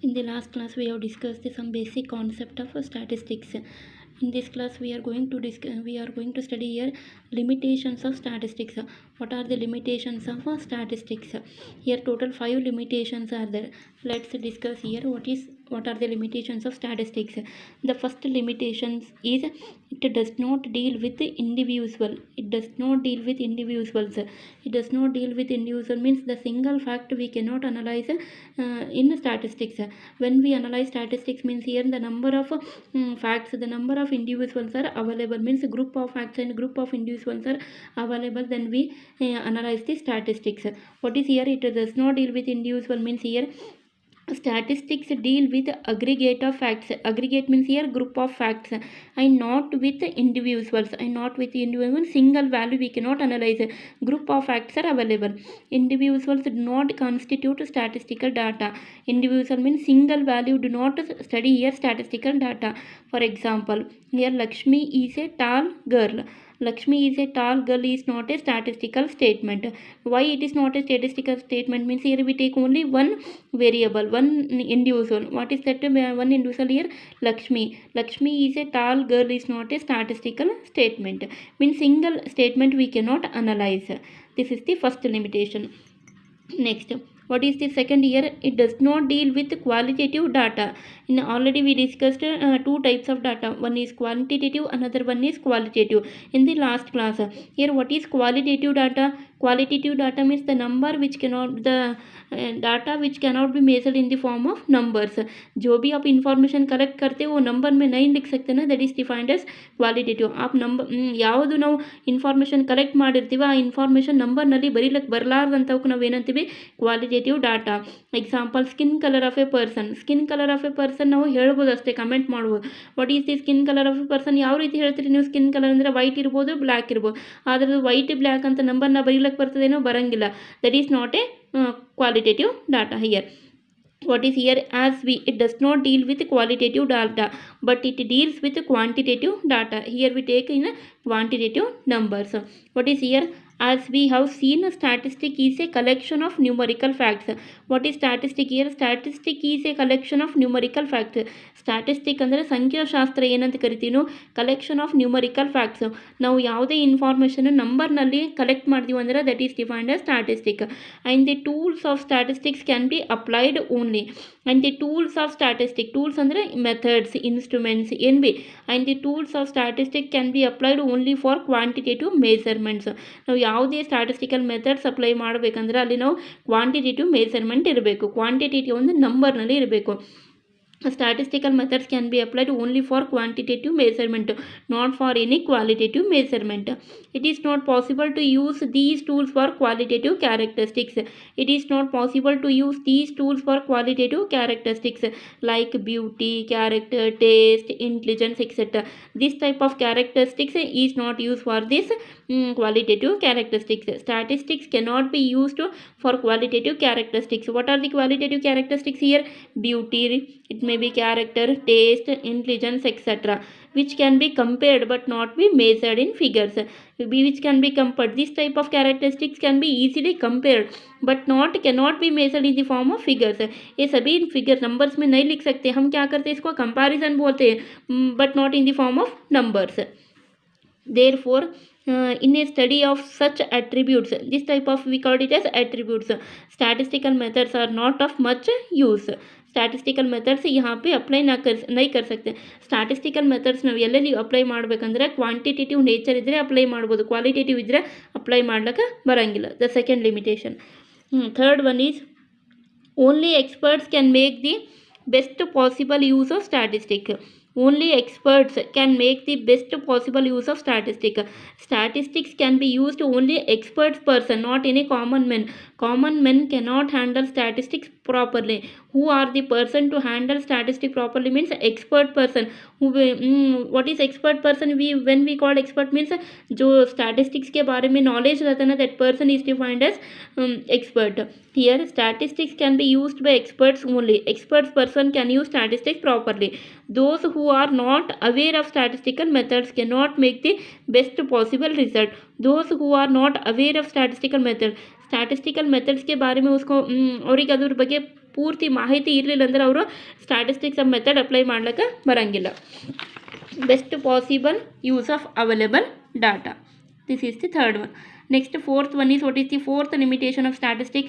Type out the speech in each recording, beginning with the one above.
In the last class, we have discussed some basic concept of statistics. In this class, we are going to study here limitations of statistics. What are the limitations of statistics? Here, total 5 limitations are there. Let's discuss here what are the limitations of statistics. The first limitation is it does not deal with the individual. It does not deal with individuals. It does not deal with individual means the single fact we cannot analyze in statistics. When we analyze statistics means here the number of facts, the number of individuals are available means group of facts and group of individuals are available, then we analyze the statistics. What is here? It does not deal with individual means here statistics deal with aggregate of facts. Aggregate means here group of facts and not with individuals. And not with individuals, single value we cannot analyze. Group of facts are available. Individuals do not constitute statistical data. Individual means single value do not study here statistical data. For example, here Lakshmi is a tall girl. Lakshmi is a tall girl is not a statistical statement. Why it is not a statistical statement means here we take only one variable, one individual. What is that one individual here? Lakshmi. Lakshmi is a tall girl is not a statistical statement. Means single statement we cannot analyze. This is the first limitation. Next, what is the second here? It does not deal with qualitative data. Already we discussed two types of data. One is quantitative, another one is qualitative in the last class. Here what is qualitative data? Qualitative data means the number which cannot data which cannot be measured in the form of numbers. जो भी आप information collect करते हो वो number में नहीं लिख सकते ना, दैट इज डिफाइंड एज क्वालिಟೇಟಿವ್. आप ನಂಬರ್ ಯಾವುದು ನಾವು ಇನ್ಫಾರ್ಮೇಷನ್ ಕಲೆಕ್ಟ್ ಮಾಡಿರ್ತೀವಿ ಆ ಇನ್ಫಾರ್ಮೇಷನ್ ನಂಬರ್ನಲ್ಲಿ ಬರಲಾರ್ದಂಥವಕ್ಕೆ ನಾವು ಏನಂತೀವಿ? Qualitative data. Example skin colour of A person. Skin colour of A person ನಾವು ಹೇಳ್ಬೋದು ಅಷ್ಟೇ, ಕಮೆಂಟ್ ಮಾಡ್ಬೋದು. What is the skin colour of A person? ಯಾವ ರೀತಿ ಹೇಳ್ತೀರಿ ನೀವು? ಸ್ಕಿನ್ ಕಲರ್ ಅಂದರೆ ವೈಟ್ ಇರ್ಬೋದು, ಬ್ಲ್ಯಾಕ್ ಇರ್ಬೋದು. ಆದರೆ ವೈಟ್ ಬ್ಲ್ಯಾಕ್ ಅಂತ ನಂಬರ್ನ ಬರೀಲಕ್ಕೆ ಬರ್ತದೇನೋ? ಬರಂಗಿಲ್ಲ. That is not A qualitative data here. What is here? It does not deal with qualitative data, but it deals with quantitative data. Here we take in quantitative numbers. What is here? As we have seen, statistic is a collection of numerical facts. What is statistic here? Statistic is a collection of numerical facts. Statistic ಅಂದರೆ ಸಂಖ್ಯಾಶಾಸ್ತ್ರ ಏನಂತ ಕರಿತೀವಿ ನಾವು? Collection of numerical facts. ನಾವು ಯಾವುದೇ information ನಂಬರ್ನಲ್ಲಿ collect ಮಾಡ್ತೀವಿ ಅಂದರೆ that is defined as statistic. And the tools of statistics can be applied only. And the tools of statistic, tools ಅಂದರೆ ಮೆಥಡ್ಸ್, ಇನ್ಸ್ಟ್ರೂಮೆಂಟ್ಸ್ ಏನು B. And the tools of statistic can be applied only for quantitative measurements. ನಾವು ಯಾವುದೇ statistical methods apply ಮಾಡಬೇಕಂದ್ರೆ ಅಲ್ಲಿ ನಾವು quantitative measurement ಇರಬೇಕು. Quantitative ಒಂದು ನಂಬರ್ನಲ್ಲಿ ಇರಬೇಕು. Statistical methods can be applied only for quantitative measurement, not for any qualitative measurement. It is not possible to use these tools for qualitative characteristics. It is not possible to use these tools for qualitative characteristics like beauty, character, taste, intelligence, etc. This type of characteristics is not used for this qualitative characteristics. Statistics cannot be used for qualitative characteristics. What are the qualitative characteristics here? Beauty, it may be character, taste, intelligence, etc. which can be compared but not be measured in figures. Which can be compared. This type of characteristics can be easily compared but cannot be measured in the form of figures. ये सभी figure numbers में नहीं लिख सकते. हम क्या करते हैं? इसको कंपैरिजन बोलते हैं, but not in the form of numbers. Therefore, in a study of such attributes, this type of we call it as attributes, statistical methods are not of much use. Statistical methods यहाँ पे apply नहीं कर सकते. Statistical methods ನಾವು ಎಲ್ಲೆಲ್ಲಿ apply ಮಾಡಬೇಕಂದ್ರೆ quantitative nature ಇದ್ದರೆ apply ಮಾಡ್ಬೋದು, ಕ್ವಾಲಿಟೇಟಿವ್ ಇದ್ದರೆ ಅಪ್ಲೈ ಮಾಡ್ಲಿಕ್ಕೆ ಬರೋಂಗಿಲ್ಲ. The second limitation. Third one is only experts can make the best possible use of statistic. Only experts can make the best possible use of statistics. Statistics can be used only expert person, not any common men. Common men cannot handle statistics properly. Who are the person to handle statistics properly means expert person. What is expert person? When we call expert means जो statistics के बारे में knowledge रहता है ना, that person is defined as expert. Here statistics can be used by experts only. Expert person can use statistics properly. Those who are not aware of statistical methods cannot make the best possible result. Those who are not aware of statistical methods, statistical methods के बारे में उसको ಅವ್ರಿಗೆ ಅದ್ರ ಬಗ್ಗೆ ಪೂರ್ತಿ ಮಾಹಿತಿ ಇರಲಿಲ್ಲ ಅಂದರೆ ಅವರು ಸ್ಟ್ಯಾಟಿಸ್ಟಿಕ್ಸ್ ಮೆಥಡ್ ಅಪ್ಲೈ ಮಾಡ್ಲಿಕ್ಕೆ ಬರೋಂಗಿಲ್ಲ. Best possible use of available data. This is the third one. Next, fourth one is, what is the fourth limitation of statistic?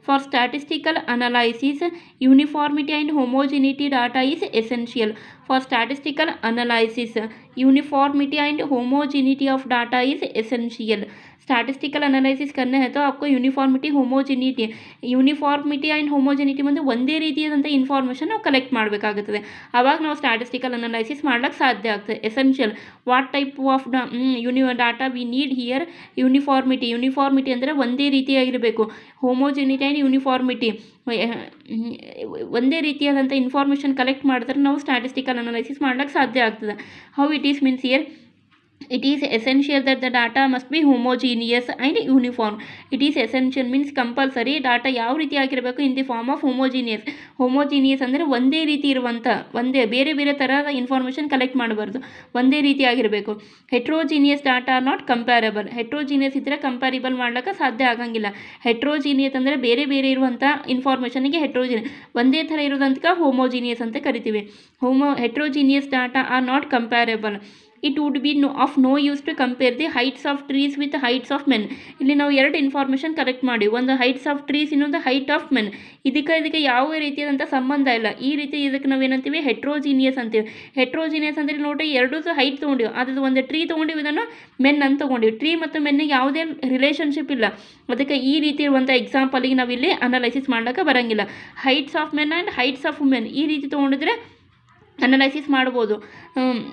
For statistical analysis, uniformity and homogeneity data is essential. For statistical analysis, uniformity and homogeneity of data is essential. Statistical analysis करना है तो आपको uniformity and ಹೋಮೋಜಿನಿಟಿ ಬಂದು ಒಂದೇ ರೀತಿಯಾದಂಥ information ನಾವು collect ಮಾಡಬೇಕಾಗುತ್ತದೆ. ಆವಾಗ ನಾವು ಸ್ಟ್ಯಾಟಿಸ್ಟಿಕಲ್ ಅನಾಲಿಸಿಸ್ ಮಾಡ್ಲಿಕ್ಕೆ ಸಾಧ್ಯ ಆಗ್ತದೆ. Essential what type of data we need here? Uniformity ಅಂದರೆ ಒಂದೇ ರೀತಿಯಾಗಿರಬೇಕು. ಹೋಮೋಜಿನಿಟಿ ಆ್ಯಂಡ್ ಯೂನಿಫಾರ್ಮಿಟಿ ಒಂದೇ ರೀತಿಯಾದಂಥ ಇನ್ಫಾರ್ಮೇಷನ್ ಕಲೆಕ್ಟ್ ಮಾಡಿದ್ರೆ ನಾವು ಸ್ಟ್ಯಾಟಿಸ್ಟಿಕಲ್ ಅನಾಲಿಸಿಸ್ ಮಾಡ್ಲಿಕ್ಕೆ ಸಾಧ್ಯ ಆಗ್ತದೆ. How it is means here, it is essential that the data must be homogeneous and uniform. It is essential means compulsory. Data ಯಾವ ರೀತಿ ಆಗಿರಬೇಕು? In the form of homogeneous ಅಂದರೆ ಒಂದೇ ರೀತಿ ಇರುವಂಥ, ಬೇರೆ ಬೇರೆ ಥರದ ಇನ್ಫಾರ್ಮೇಷನ್ ಕಲೆಕ್ಟ್ ಮಾಡಬಾರ್ದು, ಒಂದೇ ರೀತಿ ಆಗಿರಬೇಕು. Heterogeneous data are not comparable. Heterogeneous ಇದ್ದರೆ ಕಂಪ್ಯಾರಿಬಲ್ ಮಾಡ್ಲಿಕ್ಕೆ ಸಾಧ್ಯ ಆಗಂಗಿಲ್ಲ. ಹೆಟ್ರೋಜಿನಿಯಸ್ ಅಂದರೆ ಬೇರೆ ಬೇರೆ ಇರುವಂಥ ಇನ್ಫಾರ್ಮೇಷನ್ಗೆ ಹೆಟ್ರೋಜಿನಿಯಸ್, ಒಂದೇ ಥರ ಇರೋದಂತ ಹೋಮೋಜಿನಿಯಸ್ ಅಂತ ಕರಿತೀವಿ. Heterogeneous data are not comparable. It would be of no use to compare the heights of trees with heights of men. ಇಲ್ಲಿ ನಾವು ಎರಡು ಇನ್ಫಾರ್ಮೇಷನ್ ಕಲೆಕ್ಟ್ ಮಾಡಿ, ಒಂದು ಹೈಟ್ಸ್ ಆಫ್ ಟ್ರೀಸ್, ಇನ್ನೊಂದು ಹೈಟ್ ಆಫ್ ಮೆನ್. ಇದಕ್ಕೆ ಯಾವ ರೀತಿಯಾದಂಥ ಸಂಬಂಧ ಇಲ್ಲ. ಈ ರೀತಿ ಇದಕ್ಕೆ ನಾವೇನಂತೀವಿ? ಹೆಟ್ರೋಜಿನಿಯಸ್ ಅಂತೀವಿ. ಹೆಟ್ರೋಜಿನಿಯಸ್ ಅಂದರೆ ನೋಡಿರಿ, ಎರಡೂ ಹೈಟ್ ತೊಗೊಂಡಿವಿ, ಅದ್ರದ್ದು ಒಂದು ಟ್ರೀ ತೊಗೊಂಡಿವಿ, ಇದನ್ನು ಮೆನ್ ಅಂತ ತೊಗೊಂಡಿವಿ. ಟ್ರೀ ಮತ್ತು ಮೆನ್ನಿಗೆ ಯಾವುದೇ ರಿಲೇಷನ್ಶಿಪ್ ಇಲ್ಲ. ಅದಕ್ಕೆ ಈ ರೀತಿ ಇರುವಂಥ ಎಕ್ಸಾಂಪಲಿಗೆ ನಾವಿಲ್ಲಿ ಅನಾಲೈಸಿಸ್ ಮಾಡೋಕ್ಕೆ ಬರೋಂಗಿಲ್ಲ. Heights of men and heights of women ಈ ರೀತಿ ತೊಗೊಂಡಿದ್ರೆ ಅನಲೈಸಿಸ್ ಮಾಡ್ಬೋದು.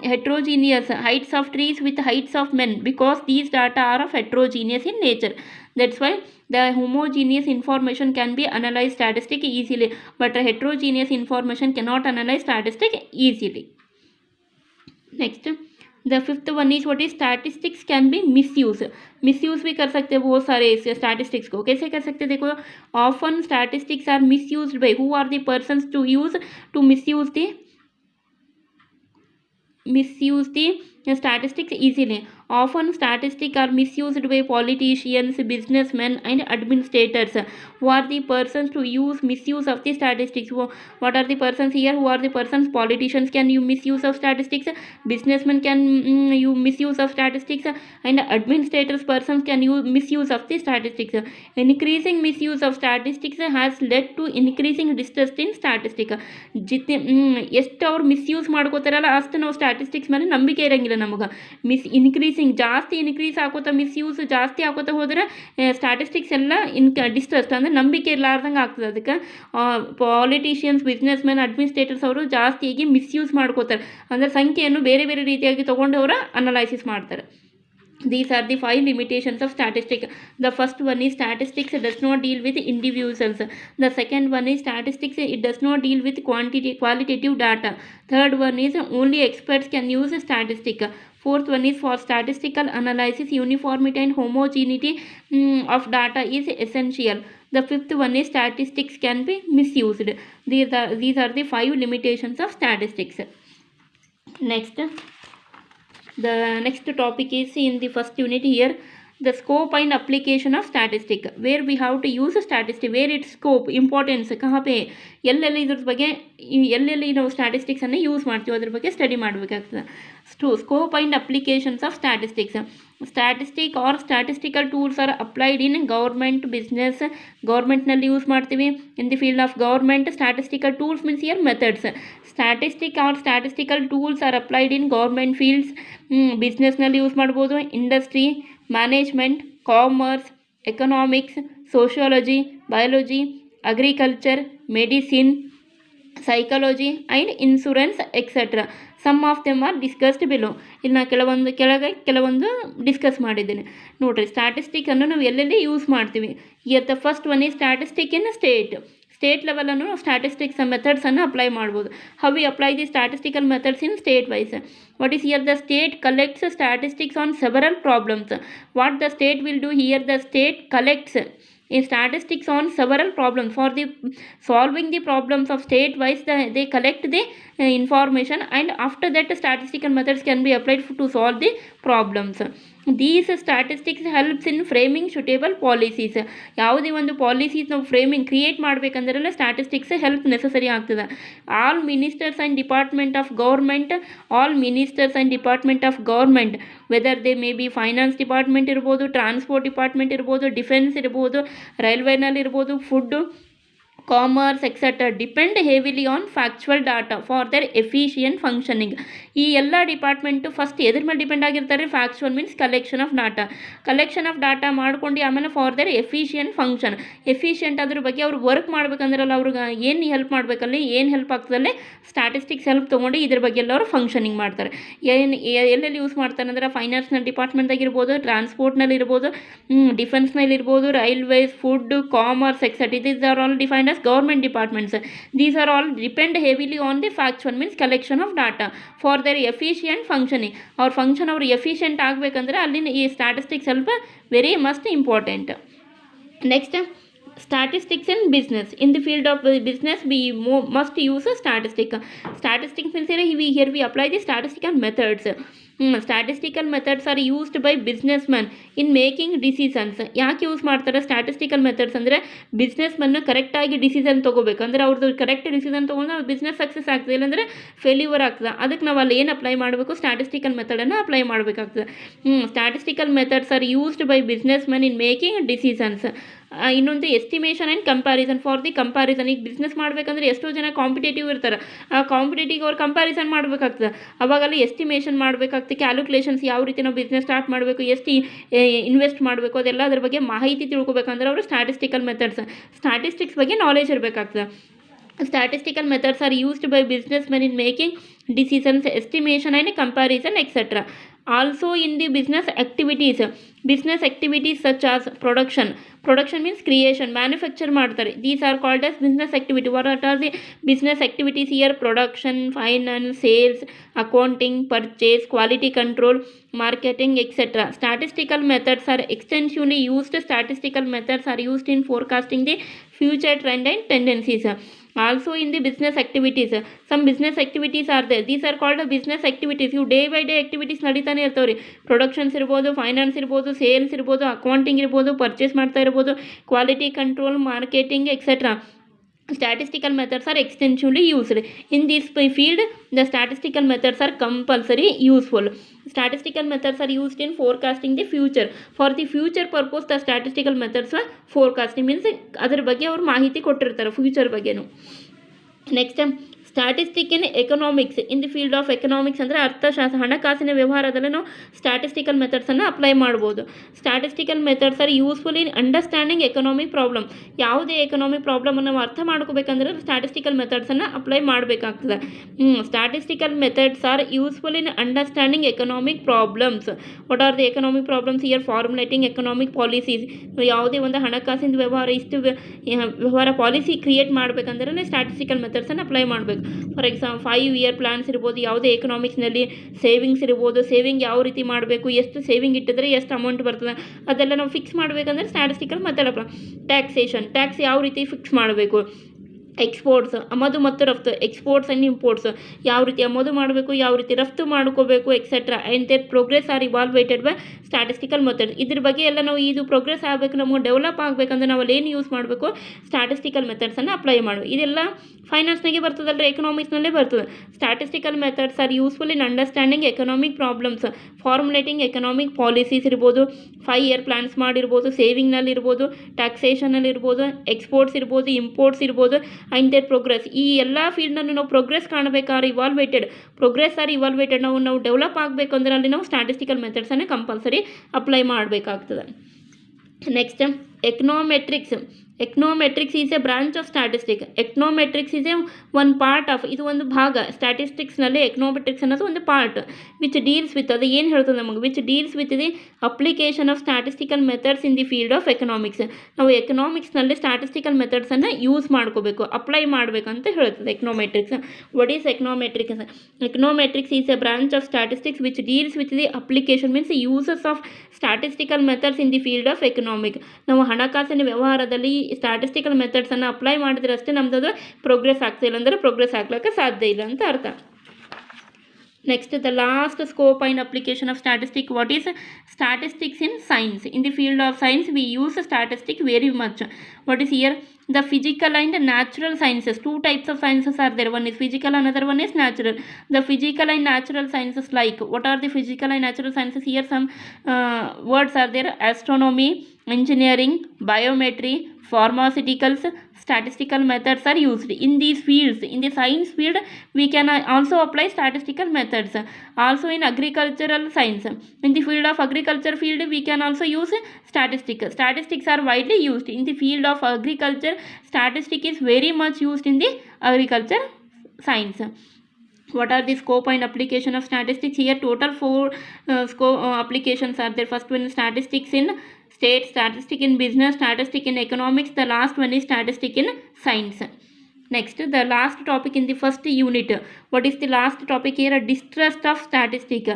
Heterogeneous heights of trees with heights of men, because these data are of heterogeneous in nature. That's why the homogeneous information can be analyse statistic easily, but heterogeneous information cannot analyse statistic easily. Next the fifth one is what is statistics can be misuse भी कर सकते हैं बहुत सारे statistics को. कैसे कर सकते हैं? देखो, often statistics are misused by who are the persons to misuse the statistics easily. Often statistics are misused by politicians, businessmen and administrators who are the persons to misuse of the statistics. What are the persons here? Who are the persons? Politicians can use misuse of statistics, businessmen can use misuse of statistics, and administrators persons can use misuse of the statistics. Increasing misuse of statistics has led to increasing distrust in statistics. ಎಷ್ಟು ಅವ್ರು misuse ಮಾಡ್ಕೋತಾರಲ್ಲ ಅಷ್ಟು ನಾವು statistics ಮೇಲೆ ನಂಬಿಕೆ ಇರೋಂಗಿಲ್ಲ ನಮಗೆ. ಜಾಸ್ತಿ increase ಆಕೋತಾ ಮಿಸ್ಯೂಸ್ ಜಾಸ್ತಿ ಆಕೋತಾ ಹೋದರೆ ಸ್ಟ್ಯಾಟಿಸ್ಟಿಕ್ಸ್ ಎಲ್ಲ ಡಿಸ್ಟ್ರಸ್ಟ್ ಅಂದರೆ ನಂಬಿಕೆ ಇರಲಾರ್ದಂಗೆ ಆಗ್ತದೆ. ಅದಕ್ಕೆ ಪಾಲಿಟಿಷಿಯನ್ಸ್, ಬಿಸ್ನೆಸ್ ಮ್ಯಾನ್, ಅಡ್ಮಿನಿಸ್ಟ್ರೇಟರ್ಸ್ ಅವರು ಜಾಸ್ತಿಯಾಗಿ ಮಿಸ್ಯೂಸ್ ಮಾಡ್ಕೋತಾರೆ. ಅಂದರೆ ಸಂಖ್ಯೆಯನ್ನು ಬೇರೆ ಬೇರೆ ರೀತಿಯಾಗಿ ತೊಗೊಂಡು ಅವರು ಅನಲೈಸಿಸ್ ಮಾಡ್ತಾರೆ. These are the 5 limitations of statistics. The first one is statistics does not deal with individuals. The second one is statistics it does not deal with qualitative data. Third one is only experts can use statistics. Fourth one is for statistical analysis uniformity and homogeneity of data is essential. The fifth one is statistics can be misused. These are the 5 limitations of statistics. The next topic is in the first unit here, the scope and application of statistic, where we have to use a statistic, where its scope, importance, कहाँ पे ಎಲ್ಲೆಲ್ಲಿ ಇದ್ರ ಬಗ್ಗೆ ಎಲ್ಲೆಲ್ಲಿ ನಾವು ಸ್ಟ್ಯಾಟಿಸ್ಟಿಕ್ಸನ್ನು use ಮಾಡ್ತೀವಿ ಅದ್ರ ಬಗ್ಗೆ ಸ್ಟಡಿ ಮಾಡಬೇಕಾಗ್ತದೆ. Scope and applications of statistics. Statistic are statistical tools are applied in government, business, ಗೌರ್ಮೆಂಟ್ನಲ್ಲಿ ಯೂಸ್ ಮಾಡ್ತೀವಿ. In the field of government statistical tools means ಇಯರ್ methods. Statistic are statistical tools are applied in government fields, ಬಿಸ್ನೆಸ್ನಲ್ಲಿ use ಮಾಡ್ಬೋದು. Industry, management, commerce, economics, sociology, biology, agriculture, medicine, psychology and insurance etc. Some of them are discussed below. ಇಲ್ಲಿ ನಾನು ಕೆಲವೊಂದು discuss ಮಾಡಿದ್ದೇನೆ ನೋಡಿರಿ. ಸ್ಟ್ಯಾಟಿಸ್ಟಿಕ್ಕನ್ನು ನಾವು ಎಲ್ಲೆಲ್ಲಿ ಯೂಸ್ ಮಾಡ್ತೀವಿ. ಇಯರ್ ದ ಫಸ್ಟ್ ಒನ್ ಈ ಸ್ಟ್ಯಾಟಿಸ್ಟಿಕ್ ಇನ್ ಸ್ಟೇಟ್ ಲೆವೆಲನ್ನು ನಾವು ಸ್ಟ್ಯಾಟಿಸ್ಟಿಕ್ಸ್ ಮೆಥಡ್ಸನ್ನು ಅಪ್ಲೈ ಮಾಡ್ಬೋದು. How we apply the statistical methods in state wise? What is here? The state collects statistics on several problems. What the state will do here? The state collects in statistics on several problems. For the solving the problems of state wise, they collect the information, and after that statistical methods can be applied to solve the problems. These statistics helps in framing suitable policies. ಯಾವುದೇ ಒಂದು policies ನಾವು framing create ಮಾಡಬೇಕಂದ್ರೆಲ್ಲ statistics help necessary ಆಗ್ತದೆ. All ministers and department of government whether they may be finance department ಇರ್ಬೋದು, transport department ಇರ್ಬೋದು, defence ಇರ್ಬೋದು, ರೈಲ್ವೇನಲ್ಲಿ ಇರ್ಬೋದು, food, commerce etcetera depend heavily on factual data for their efficient functioning. ಈ ಎಲ್ಲ department first ಎದ್ರ ಮೇಲೆ ಡಿಪೆಂಡ್ ಆಗಿರ್ತಾರೆ? Factual means collection of data ಮಾಡ್ಕೊಂಡು ಆಮೇಲೆ for their efficient function. Efficient ಅದ್ರ ಬಗ್ಗೆ ಅವ್ರು ವರ್ಕ್ ಮಾಡ್ಬೇಕಂದ್ರಲ್ಲ, ಅವ್ರಿಗೆ ಏನು ಹೆಲ್ಪ್ ಮಾಡಬೇಕಲ್ಲಿ, ಏನು ಹೆಲ್ಪ್ ಆಗ್ತದಲ್ಲಿ ಸ್ಟ್ಯಾಟಿಸ್ಟಿಕ್ಸ್ ಹೆಲ್ಪ್ ತೊಗೊಂಡು ಇದ್ರ ಬಗ್ಗೆ ಎಲ್ಲ ಅವರು ಫಂಕ್ಷನಿಂಗ್ ಮಾಡ್ತಾರೆ. ಎಲ್ಲೆಲ್ಲಿ ಯೂಸ್ ಮಾಡ್ತಾರೆ ಅಂದ್ರೆ ಫೈನಾನ್ಸ್ನಲ್ಲಿ ಡಿಪಾರ್ಟ್ಮೆಂಟ್ದಾಗ ಇರ್ಬೋದು, ಟ್ರಾನ್ಸ್ಪೋರ್ಟ್ನಲ್ಲಿ ಇರ್ಬೋದು, ಡಿಫೆನ್ಸ್ನಲ್ಲಿ ಇರ್ಬೋದು, railways, food, commerce etcetera. These are all defined as government departments. These are all depend heavily on the factual means collection of data for their efficient functioning. Our function our efficient ಆಗಬೇಕಂದ್ರೆ ಅಲ್ಲಿನ ಈ statistics ಸ್ವಲ್ಪ very must important. Next, statistics in business. In the field of business we must use a statistic. Statistics means here we apply the statistical methods. Statistical methods are used by businessmen in making decisions. ಯಾಕೆ use ಮಾಡ್ತಾರೆ statistical methods ಅಂದರೆ businessman ಕರೆಕ್ಟಾಗಿ decision ತೊಗೋಬೇಕು. ಅಂದರೆ ಅವ್ರದ್ದು correct decision ತೊಗೊಂಡು ಅವ್ರ business success ಆಗ್ತದೆ, ಇಲ್ಲಾಂದರೆ ಫೇಲ್ಯೂರ್ ಆಗ್ತದೆ. ಅದಕ್ಕೆ ನಾವು ಅಲ್ಲಿ ಏನು ಅಪ್ಲೈ ಮಾಡಬೇಕು? ಸ್ಟ್ಯಾಟಿಸ್ಟಿಕಲ್ ಮೆಥಡನ್ನು ಅಪ್ಲೈ ಮಾಡಬೇಕಾಗ್ತದೆ. Statistical methods are used by businessman in making decisions. ಇನ್ನೊಂದು estimation and comparison for the comparison. ಈಗ ಬಿಸ್ನೆಸ್ ಮಾಡಬೇಕಂದ್ರೆ ಎಷ್ಟೋ ಜನ ಕಾಂಪಿಟೇಟಿವ್ ಇರ್ತಾರೆ, ಆ ಕಾಂಪಿಟೇಟಿವ್ ಅವ್ರು ಕಂಪ್ಯಾರಿಸನ್ ಮಾಡಬೇಕಾಗ್ತದೆ. ಅವಾಗಲ್ಲಿ ಎಸ್ಟಿಮೇಷನ್ ಮಾಡಬೇಕಾಗ್ತದೆ, ಕ್ಯಾಲ್ಕುಲೇಷನ್ಸ್ ಯಾವ ರೀತಿ ನಾವು ಬಿಸ್ನೆಸ್ ಸ್ಟಾರ್ಟ್ ಮಾಡಬೇಕು, ಎಷ್ಟು ಇನ್ವೆಸ್ಟ್ ಮಾಡಬೇಕು, ಅದೆಲ್ಲ ಅದ್ರ ಬಗ್ಗೆ ಮಾಹಿತಿ ತಿಳ್ಕೊಬೇಕಂದ್ರೆ ಅವರು ಸ್ಟ್ಯಾಟಿಸ್ಟಿಕ್ಸ್ ಬಗ್ಗೆ knowledge ಇರಬೇಕಾಗ್ತದೆ. Statistical methods are used by businessmen in making decisions, estimation and comparison etc. Also in the business activities such as production means creation, manufacture ಮಾಡ್ತಾರೆ. These are called as business activity. What are the business activities here? Production, finance, sales, accounting, purchase, quality control, marketing etc. Statistical methods are extensively used. Statistical methods are used in forecasting the future trend and tendencies. Also in the business activities, some business activities are there. These are called business activities. You day by day activities ನಡೀತಾನೆ ಇರ್ತಾವ್ರಿ. Productions ಇರ್ಬೋದು, finance ಇರ್ಬೋದು, sales ಇರ್ಬೋದು, accounting ಇರ್ಬೋದು, purchase ಮಾಡ್ತಾ ಇರ್ಬೋದು, quality control, marketing etcetera. Statistical methods are extensively used. In this field, the statistical methods are compulsory useful. Statistical methods are used in forecasting the future. For the future purpose, the statistical methods are forecasting means ಅದರ ಬಗ್ಗೆ ಅವರು ಮಾಹಿತಿ ಕೊಟ್ಟಿರ್ತಾರೆ future ಬಗ್ಗೆನೂ. Next, statistic in economics. In the field of economics ಅಂದರೆ ಅರ್ಥಶಾಸ್ತ್ರ, ಹಣಕಾಸಿನ ವ್ಯವಹಾರದಲ್ಲಿ ನಾವು ಸ್ಟ್ಯಾಟಿಸ್ಟಿಕಲ್ ಮೆಥಡ್ಸನ್ನು ಅಪ್ಲೈ ಮಾಡ್ಬೋದು. Statistical methods R useful in understanding economic problem. ಯಾವುದೇ ಎಕನಾಮಿಕ್ ಪ್ರಾಬ್ಲಮನ್ನು ನಾವು ಅರ್ಥ ಮಾಡ್ಕೋಬೇಕಂದ್ರೆ ಸ್ಟ್ಯಾಟಿಸ್ಟಿಕಲ್ ಮೆಥಡ್ಸನ್ನು ಅಪ್ಲೈ ಮಾಡಬೇಕಾಗ್ತದೆ. Statistical methods R useful in understanding economic problems. What are the economic problems here? Formulating economic policies. ಯಾವುದೇ ಒಂದು ಹಣಕಾಸಿನ ವ್ಯವಹಾರ ಪಾಲಿಸಿ ಕ್ರಿಯೇಟ್ ಮಾಡಬೇಕಂದ್ರೆ ಸ್ಟ್ಯಾಟಿಸ್ಟಿಕಲ್ ಮೆಥಡ್ಸನ್ನು ಅಪ್ಲೈ ಮಾಡಬೇಕು. ಫಾರ್ ಎಕ್ಸಾಂಪಲ್ 5 ಇಯರ್ ಪ್ಲಾನ್ಸ್ ಇರ್ಬೋದು, ಯಾವುದೇ ಎಕನಾಮಿಕ್ಸ್ನಲ್ಲಿ ಸೇವಿಂಗ್ಸ್ ಇರ್ಬೋದು, ಸೇವಿಂಗ್ ಯಾವ ರೀತಿ ಮಾಡಬೇಕು, ಎಷ್ಟು ಸೇವಿಂಗ್ ಇಟ್ಟಿದ್ರೆ ಎಷ್ಟು ಅಮೌಂಟ್ ಬರ್ತದೆ, ಅದೆಲ್ಲ ನಾವು ಫಿಕ್ಸ್ ಮಾಡಬೇಕಂದ್ರೆ ಸ್ಟ್ಯಾಟಿಸ್ಟಿಕಲ್ ಮೆಥಡ್. ಟ್ಯಾಕ್ಸ್ ಯಾವ ರೀತಿ ಫಿಕ್ಸ್ ಮಾಡಬೇಕು, ಎಕ್ಸ್ಪೋರ್ಟ್ಸ್, ಆಮದು ಮತ್ತು ರಫ್ತು, ಎಕ್ಸ್ಪೋರ್ಟ್ಸ್ ಆ್ಯಂಡ್ ಇಂಪೋರ್ಟ್ಸ್ ಯಾವ ರೀತಿ ಆಮದು ಮಾಡಬೇಕು, ಯಾವ ರೀತಿ ರಫ್ತು ಮಾಡ್ಕೋಬೇಕು etcetera. And their progress are evaluated by statistical method. ಇದ್ರ ಬಗ್ಗೆ ಎಲ್ಲ ನಾವು ಇದು ಪ್ರೋಗ್ರೆಸ್ ಆಗಬೇಕು, ನಮಗೆ ಡೆವಲಪ್ ಆಗಬೇಕಂದ್ರೆ ನಾವು ಅಲ್ಲಿ ಏನು ಯೂಸ್ ಮಾಡಬೇಕು? ಸ್ಟ್ಯಾಟಿಸ್ಟಿಕಲ್ ಮೆಥಡ್ಸನ್ನು ಅಪ್ಲೈ ಮಾಡಬೇಕು. ಇದೆಲ್ಲ ಫೈನಾನ್ಸ್ನಾಗೆ ಬರ್ತದಲ್ಲರಿ, ಎಕನಾಮಿಕ್ಸ್ನಲ್ಲೇ ಬರ್ತದೆ. Statistical methods R useful in understanding economic problems, formulating economic policies ಇರ್ಬೋದು, 5 ಇಯರ್ ಪ್ಲಾನ್ಸ್ ಮಾಡಿರ್ಬೋದು, ಸೇವಿಂಗ್ನಲ್ಲಿ ಇರ್ಬೋದು, ಟ್ಯಾಕ್ಸೇಷನಲ್ಲಿ ಇರ್ಬೋದು, ಎಕ್ಸ್ಪೋರ್ಟ್ಸ್ ಇರ್ಬೋದು, ಇಂಪೋರ್ಟ್ಸ್ ಇರ್ಬೋದು, ಆ್ಯಂಡ್ ದೇರ್ ಪ್ರೋಗ್ರೆಸ್. ಈ ಎಲ್ಲ ಫೀಲ್ಡನ್ನು ನಾವು ಪ್ರೋಗ್ರೆಸ್ ಕಾಣಬೇಕಾದ್ರೆ ನಾವು ಡೆವಲಪ್ ಆಗಬೇಕು ಅಂದರೆ ಅಲ್ಲಿ ನಾವು ಸ್ಟ್ಯಾಟಿಸ್ಟಿಕಲ್ ಮೆಥಡ್ಸನ್ನೇ ಕಂಪಲ್ಸರಿ ಅಪ್ಲೈ ಮಾಡಬೇಕಾಗ್ತದೆ. Next, econometrics is a branch of statistic. Econometrics is a one part of, ಇದು ಒಂದು ಭಾಗ ಸ್ಟ್ಯಾಟಿಸ್ಟಿಕ್ಸ್ನಲ್ಲಿ. ಎಕ್ನೋಮೆಟ್ರಿಕ್ಸ್ ಅನ್ನೋದು ಒಂದು ಪಾರ್ಟ್ ವಿಚ್ ಡೀಲ್ಸ್ ವಿತ್, ಅದು ಏನು ಹೇಳ್ತದೆ ನಮಗೆ? Which deals with the application of statistical methods in the field of economics. ನಾವು ಎಕನಾಮಿಕ್ಸ್ನಲ್ಲಿ ಸ್ಟ್ಯಾಟಿಸ್ಟಿಕಲ್ ಮೆಥಡ್ಸನ್ನು ಯೂಸ್ ಮಾಡ್ಕೋಬೇಕು, ಅಪ್ಲೈ ಮಾಡಬೇಕಂತ ಹೇಳ್ತದೆ econometrics. What is econometrics? Econometrics is a branch of statistics which deals with the application means uses of statistical methods in the field of economic. ನಾವು ಹಣಕಾಸಿನ ವ್ಯವಹಾರದಲ್ಲಿ statistical ಮೆಥಡ್ಸನ್ನು apply ಮಾಡಿದ್ರೆ ಅಷ್ಟೇ ನಮ್ಮದು ಪ್ರೋಗ್ರೆಸ್ ಆಗ್ತಾ ಇಲ್ಲ, ಅಂದರೆ ಪ್ರೋಗ್ರೆಸ್ ಆಗ್ಲಿಕ್ಕೆ ಸಾಧ್ಯ ಇಲ್ಲ ಅಂತ ಅರ್ಥ. Next, the last scope and application of statistics. What is statistics in science? In the field of science, we use statistics very much. What is here? The physical and natural sciences. Two types of sciences are there. One is physical, another one is natural. The physical and natural sciences, like what are the physical and natural sciences? Here some words are there: astronomy, engineering, biometry, pharmaceuticals, statistical methods are used. In these fields, in the science field, we can also apply statistical methods. Also in agricultural science, in the field of agriculture field, we can also use statistics. Statistics are widely used in the field of agriculture. Statistics is very much used in the agriculture science. What are the scope and application of statistics? Here total 4 applications are there. First one is statistics in state, statistic in business, statistic in economics. The last one is statistic in science. Next, the last topic in the first unit. What is the last topic here? Distrust of statistic.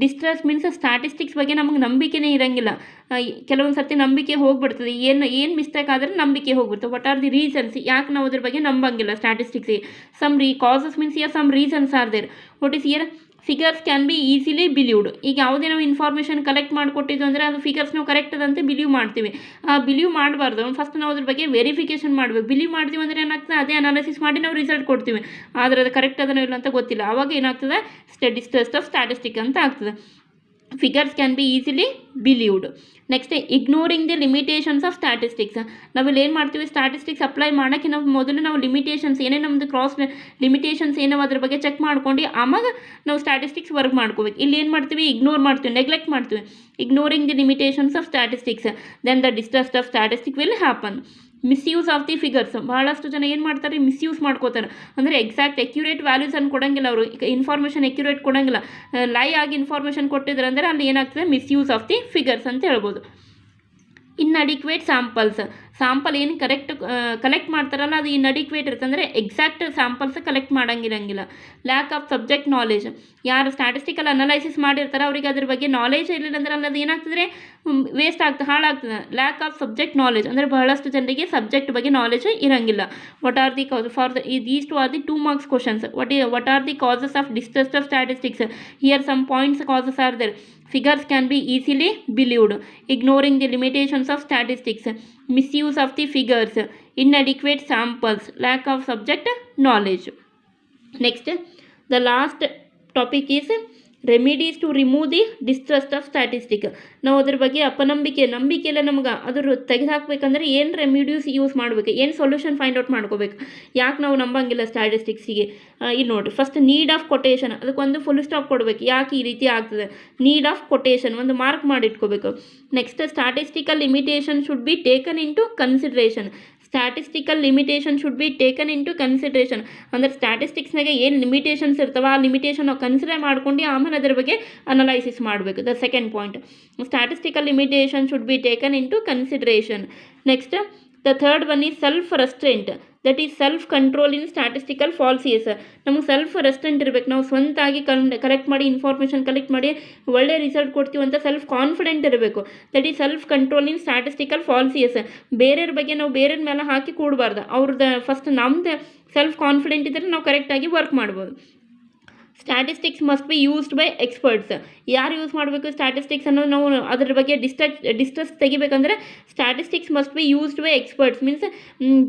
Distrust means statistics ಬಗ್ಗೆ ನಮಗೆ ನಂಬಿಕೆನೇ ಇರೋಂಗಿಲ್ಲ. ಕೆಲವೊಂದು ಸರ್ತಿ ನಂಬಿಕೆ ಹೋಗ್ಬಿಡ್ತದೆ. ಏನು mistake ಆದರೆ ನಂಬಿಕೆ ಹೋಗ್ಬಿಡ್ತದೆ. What are the reasons? ಯಾಕೆ ನಾವು ಅದ್ರ ಬಗ್ಗೆ ನಂಬಂಗಿಲ್ಲ ಸ್ಟ್ಯಾಟಿಸ್ಟಿಕ್ಸ್? ಸಮ್ ಕಾಸಸ್ ಮೀನ್ಸ್ ಇಯರ್ some reasons are there. What is ಇಯರ್? Figures can be easily believed. ಈಗ ಯಾವುದೇ ನಾವು ಇನ್ಫಾರ್ಮೇಷನ್ ಕಲೆಕ್ಟ್ ಮಾಡಿಕೊಟ್ಟಿದ್ದು ಅಂದರೆ ಅದು ಫಿಗರ್ಸ್ ನಾವು ಕರೆಕ್ಟ್ ಅದಂತೆ ಬಿಲೀವ್ ಮಾಡ್ತೀವಿ. ಬಿಲೀವ್ ಮಾಡಬಾರ್ದು. ಫಸ್ಟ್ ನಾವು ಅದ್ರ ಬಗ್ಗೆ ವೆರಿಫಿಕೇಷನ್ ಮಾಡಬೇಕು. ಬಿಲೀವ್ ಮಾಡ್ತೀವಿ ಅಂದರೆ ಏನಾಗ್ತದೆ, ಅದೇ ಅನಾಲಿಸಿಸ್ ಮಾಡಿ ನಾವು ರಿಸಲ್ಟ್ ಕೊಡ್ತೀವಿ. ಆದರೆ ಅದು ಕರೆಕ್ಟ್ ಅದನ್ನು ಇಲ್ಲ ಅಂತ ಗೊತ್ತಿಲ್ಲ. ಆವಾಗ ಏನಾಗ್ತದೆ? ಡಿಸ್ಟ್ರಸ್ಟ್ ಆಫ್ ಸ್ಟ್ಯಾಟಿಸ್ಟಿಕ್ ಅಂತ ಆಗ್ತದೆ. Figures can be easily believed. Next, ignoring the limitations of statistics. ನಾವಿಲ್ಲಿ ಏನು ಮಾಡ್ತೀವಿ? ಸ್ಟ್ಯಾಟಿಸ್ಟಿಕ್ಸ್ ಅಪ್ಲೈ ಮಾಡೋಕ್ಕೆ ನಾವು ಮೊದಲು ನಾವು ಲಿಮಿಟೇಷನ್ಸ್ ಏನೇ ನಮ್ಮದು ಕ್ರಾಸ್ ಲಿಮಿಟೇಷನ್ಸ್ ಏನೋ ಅದ್ರ ಬಗ್ಗೆ ಚೆಕ್ ಮಾಡ್ಕೊಂಡು ಆವಾಗ ನಾವು ಸ್ಟ್ಯಾಟಿಸ್ಟಿಕ್ಸ್ ವರ್ಕ್ ಮಾಡ್ಕೋಬೇಕು. ಇಲ್ಲಿ ಏನು ಮಾಡ್ತೀವಿ? ಇಗ್ನೋರ್ ಮಾಡ್ತೀವಿ, ನೆಗ್ಲೆಕ್ಟ್ ಮಾಡ್ತೀವಿ. Ignoring the limitations of statistics, then the distrust of statistic will happen. Misuse of the figures. ಭಾಳಷ್ಟು ಜನ ಏನು ಮಾಡ್ತಾರೆ? ಮಿಸ್ಯೂಸ್ ಮಾಡ್ಕೋತಾರೆ. ಅಂದರೆ ಎಕ್ಸಾಕ್ಟ್ ಅಕ್ಯುರೇಟ್ ವ್ಯಾಲ್ಯೂಸನ್ನು ಕೊಡೋಂಗಿಲ್ಲ ಅವರು. ಇನ್ಫಾರ್ಮೇಷನ್ ಅಕ್ಯುರೇಟ್ ಕೊಡೋಂಗಿಲ್ಲ. ಲೈ ಆಗಿ ಇನ್ಫಾರ್ಮೇಷನ್ ಕೊಟ್ಟಿದ್ದಾರೆ ಅಂದರೆ ಅಲ್ಲಿ ಏನಾಗ್ತದೆ? ಮಿಸ್ಯೂಸ್ ಆಫ್ ದಿ ಫಿಗರ್ಸ್ ಅಂತ ಹೇಳ್ಬೋದು. Inadequate samples. ಸ್ಯಾಂಪಲ್ ಏನು ಕಲೆಕ್ಟ್ ಮಾಡ್ತಾರಲ್ಲ ಅದು ಇನ್ಅಡಿಕ್ವೇಟ್ ಇರುತ್ತೆ. ಅಂದರೆ ಎಕ್ಸಾಕ್ಟ್ ಸ್ಯಾಂಪಲ್ಸ್ ಕಲೆಕ್ಟ್ ಮಾಡೋಂಗಿರಂಗಿಲ್ಲ. Lack of subject knowledge. ಯಾರು ಸ್ಟ್ಯಾಟಿಸ್ಟಿಕಲ್ ಅನಲೈಸಿಸ್ ಮಾಡಿರ್ತಾರೆ ಅವರಿಗೆ ಅದ್ರ ಬಗ್ಗೆ ನಾಲೆಜ್ ಇರಲಿಲ್ಲ ಅಂದರೆ ಅಲ್ಲಿ ಅದು ಏನಾಗ್ತದೆ? ವೇಸ್ಟ್ ಆಗ್ತದೆ, ಹಾಳಾಗ್ತದೆ. ಲ್ಯಾಕ್ ಆಫ್ ಸಬ್ಜೆಕ್ಟ್ ನಾಲೆಜ್ ಅಂದರೆ ಬಹಳಷ್ಟು ಜನರಿಗೆ ಸಬ್ಜೆಕ್ಟ್ ಬಗ್ಗೆ ನಾಲೆಜ್ ಇರೋಂಗಿಲ್ಲ. What are the cause for these two R the 2 marks questions. What are the causes of distrust of statistics? Here some points causes are there. Figures can be easily believed, ignoring the limitations of statistics, misuse of the figures, inadequate samples, lack of subject knowledge. Next, the last topic is remedies to remove the distrust of statistic. ನಾವು ಅದ್ರ ಬಗ್ಗೆ ನಂಬಿಕೆ ಎಲ್ಲ ನಮ್ಗೆ ಅದ್ರ ತೆಗೆದುಹಾಕ್ಬೇಕಂದ್ರೆ ಏನು remedies use ಮಾಡಬೇಕು, ಏನು ಸೊಲ್ಯೂಷನ್ ಫೈಂಡ್ ಔಟ್ ಮಾಡ್ಕೋಬೇಕು. ಯಾಕೆ ನಾವು ನಂಬಂಗಿಲ್ಲ ಸ್ಟ್ಯಾಟಿಸ್ಟಿಕ್ಸಿಗೆ? ಇಲ್ಲಿ ನೋಡಿರಿ, ಫಸ್ಟ್ ನೀಡ್ ಆಫ್ ಕೊಟೇಶನ್, ಅದಕ್ಕೊಂದು ಫುಲ್ ಸ್ಟಾಪ್ ಕೊಡಬೇಕು. ಯಾಕೆ ಈ ರೀತಿ ಆಗ್ತದೆ? ನೀಡ್ ಆಫ್ ಕೊಟೇಶನ್ ಒಂದು ಮಾರ್ಕ್ ಮಾಡಿಟ್ಕೋಬೇಕು. Next, statistical limitation should be taken into consideration. Statistical limitation should be taken into consideration. ಅಂದರೆ ಸ್ಟ್ಯಾಟಿಸ್ಟಿಕ್ಸ್ನಾಗೆ ಏನು ಲಿಮಿಟೇಷನ್ಸ್ ಇರ್ತವೆ ಆ ಲಿಮಿಟೇಷನ್ ನಾವು ಕನ್ಸಿಡರ್ ಮಾಡ್ಕೊಂಡು ಆಮೇಲೆ ಅದರ ಬಗ್ಗೆ ಅನಲೈಸಿಸ್ ಮಾಡಬೇಕು. The second point, statistical limitation should be taken into consideration. Next, the third one is self restraint. That is self control in statistical fallacies. ನಮಗೆ ಸೆಲ್ಫ್ ರೆಸ್ಟ್ರೆಂಟ್ ಇರಬೇಕು. ನಾವು ಸ್ವಂತಾಗಿ ಕಲೆಕ್ಟ್ ಮಾಡಿ ಇನ್ಫಾರ್ಮೇಷನ್ ಕಲೆಕ್ಟ್ ಮಾಡಿ ಒಳ್ಳೆ result ಕೊಡ್ತೀವಿ ಅಂತ self confident ಇರಬೇಕು. That is self control in statistical fallacies. ಬೇರೆಯವ್ರ ಬಗ್ಗೆ ನಾವು ಬೇರೆಯವ್ರ ಮೇಲೆ ಹಾಕಿ ಕೂಡಬಾರ್ದು. ಅವ್ರದ್ದು ಫಸ್ಟ್ ನಮ್ಮದು ಸೆಲ್ಫ್ ಕಾನ್ಫಿಡೆಂಟ್ ಇದ್ದರೆ ನಾವು ಕರೆಕ್ಟಾಗಿ ವರ್ಕ್ ಮಾಡ್ಬೋದು. Statistics must be used by experts. ಯಾರು ಯೂಸ್ ಮಾಡಬೇಕು ಸ್ಟ್ಯಾಟಿಸ್ಟಿಕ್ಸ್ ಅನ್ನೋದು ನಾವು ಅದ್ರ ಬಗ್ಗೆ ಡಿಸ್ಟ್ರಸ್ಟ್ ತೆಗಿಬೇಕಂದ್ರೆ statistics must be used by experts means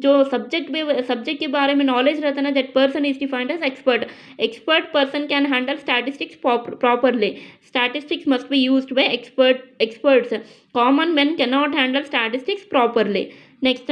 जो सब्जेक्ट के बारे में नॉलेज रहता है ना that person is defined as expert person can handle statistics properly statistics must be used by experts common men cannot handle statistics properly next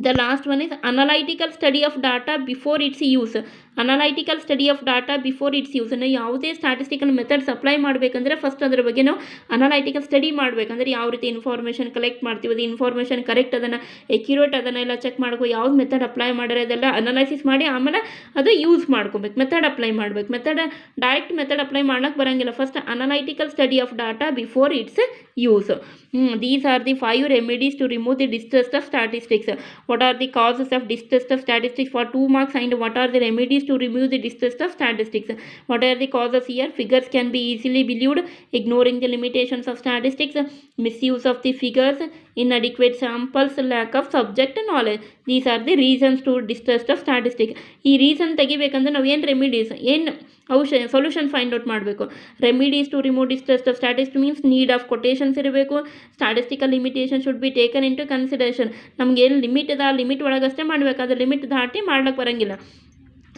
the last one is analytical study of data before its use analytical study of data before its use ನಾವು ಯಾವುದೇ statistical methods apply ಮಾಡಬೇಕಂದ್ರೆ first ಅದರ ಬಗ್ಗೆ ನಾವು analytical study ಮಾಡಬೇಕಂದ್ರೆ ಯಾವ ರೀತಿ information collect ಮಾಡ್ತೀವಿ ಅದು ಇನ್ಫಾರ್ಮೇಷನ್ ಕರೆಕ್ಟ್ ಅದನ್ನು ಎಕ್ಯುರೇಟ್ ಅದನ್ನೆಲ್ಲ ಚೆಕ್ ಮಾಡ್ಕೋ ಯಾವ್ದು ಮೆಥಡ್ ಅಪ್ಲೈ ಮಾಡಿದ್ರೆ ಅದೆಲ್ಲ ಅನಲೈಸಿಸ್ ಮಾಡಿ ಆಮೇಲೆ ಅದು ಯೂಸ್ ಮಾಡ್ಕೋಬೇಕು ಮೆಥಡ್ ಅಪ್ಲೈ ಮಾಡಬೇಕು ಮೆಥಡ್ ಡೈರೆಕ್ಟ್ ಮೆಥಡ್ ಅಪ್ಲೈ ಮಾಡೋಕ್ಕೆ ಬರೋಂಗಿಲ್ಲ first analytical study of data before it's use these are the 5 remedies to remove the distrust of statistics what are the causes of distrust of statistics for 2 marks and what are the remedies to remove the distrust of statistics what are the causes here figures can be easily believed ignoring the limitations of statistics misuse of the figures inadequate samples, lack of subject knowledge. These are the reasons to distrust of statistics. ಈ reason ತೆಗಿಬೇಕಂದ್ರೆ ನಾವು ಏನು remedies, ಏನು solution find out ಮಾಡಬೇಕು. Remedies to remove distrust of statistics means need of quotations ಇರಬೇಕು. Statistical limitation should be taken into consideration. ನಮ್ಗೆ ಏನು limit ಇದೆ ಆ ಲಿಮಿಟ್ ಒಳಗಷ್ಟೇ ಮಾಡಬೇಕು, ಅದು ಲಿಮಿಟ್ ದಾಟಿ ಮಾಡ್ಲಿಕ್ಕೆ ಬರೋಂಗಿಲ್ಲ.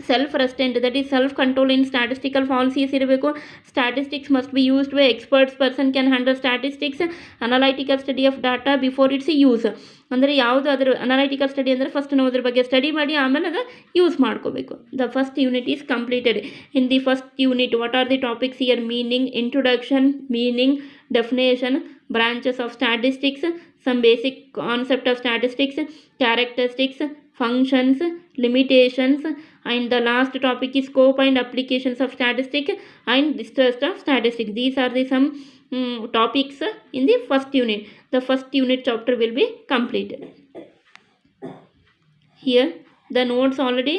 Self restraint, that is self control in statistical policies ಇರಬೇಕು. Statistics must be used by experts person can handle statistics analytical study of data before its use. ಅಂದರೆ ಯಾವುದು ಅದರ ಅನಲೈಟಿಕಲ್ ಸ್ಟಡಿ ಅಂದರೆ ಫಸ್ಟ್ ನಾವು ಅದ್ರ ಬಗ್ಗೆ ಸ್ಟಡಿ ಮಾಡಿ ಆಮೇಲೆ ಅದು ಯೂಸ್ ಮಾಡ್ಕೋಬೇಕು. The first unit is completed. In the first unit what are the topics here? Meaning, introduction, meaning, definition, branches of statistics, some basic concept of statistics, characteristics, functions, limitations, and the last topic is scope and applications of statistics and distrust of statistics. These are the some topics in the first unit. The first unit chapter will be completed. Here the notes already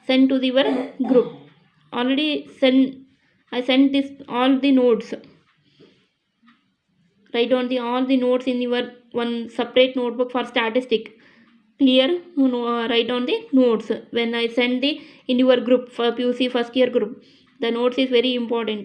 sent to your group. I sent this all the notes. Write down all the notes in your one separate notebook for statistic. Clear? Write down the notes when I send the in your group for PUC first year group. The notes is very important.